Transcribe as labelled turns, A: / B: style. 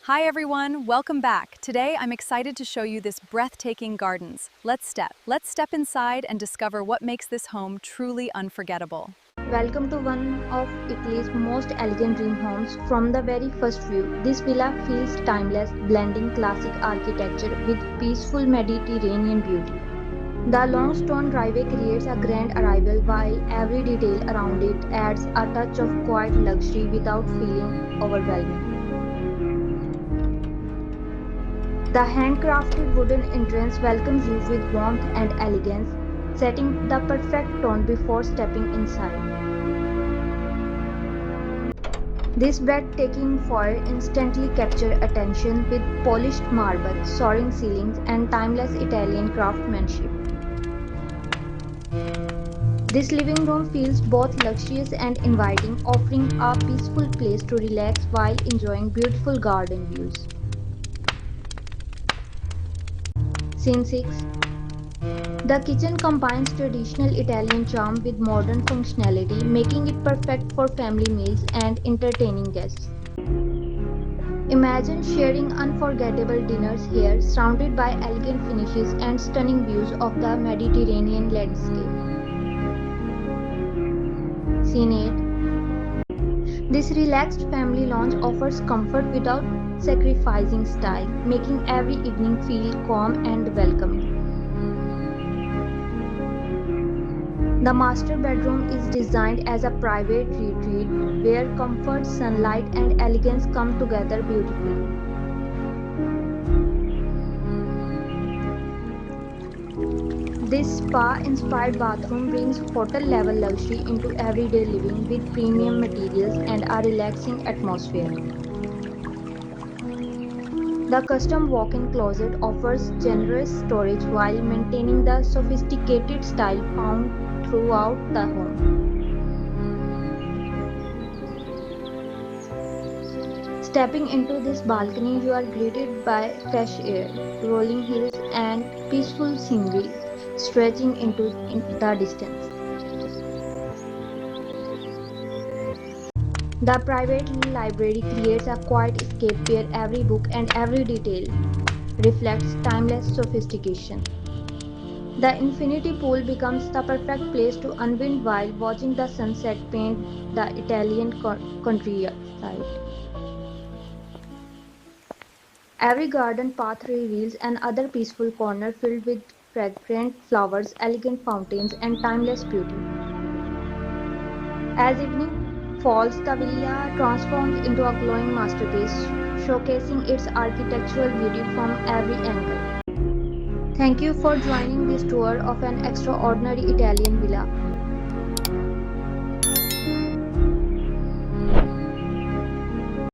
A: Hi everyone, welcome back. Today I'm excited to show you this breathtaking gardens. Let's step inside and discover what makes this home truly unforgettable.
B: Welcome to one of Italy's most elegant dream homes. From the very first view, this villa feels timeless, blending classic architecture with peaceful Mediterranean beauty. The long stone driveway creates a grand arrival while every detail around it adds a touch of quiet luxury without feeling overwhelming. The handcrafted wooden entrance welcomes you with warmth and elegance, setting the perfect tone before stepping inside. This breathtaking foyer instantly captures attention with polished marble, soaring ceilings, and timeless Italian craftsmanship. This living room feels both luxurious and inviting, offering a peaceful place to relax while enjoying beautiful garden views. Scene 6. The kitchen combines traditional Italian charm with modern functionality, making it perfect for family meals and entertaining guests. Imagine sharing unforgettable dinners here, surrounded by elegant finishes and stunning views of the Mediterranean landscape. Scene 8. This relaxed family lounge offers comfort without sacrificing style, making every evening feel calm and welcoming. The master bedroom is designed as a private retreat where comfort, sunlight, and elegance come together beautifully. This spa-inspired bathroom brings hotel-level luxury into everyday living with premium materials and a relaxing atmosphere. The custom walk-in closet offers generous storage while maintaining the sophisticated style found throughout the home. Stepping into this balcony, you are greeted by fresh air, rolling hills, and peaceful scenery stretching into the distance. The private library creates a quiet escape where every book and every detail reflects timeless sophistication. The infinity pool becomes the perfect place to unwind while watching the sunset paint the Italian countryside. Every garden path reveals another peaceful corner filled with fragrant flowers, elegant fountains, and timeless beauty. As evening falls, the villa transforms into a glowing masterpiece, showcasing its architectural beauty from every angle. Thank you for joining this tour of an extraordinary Italian villa.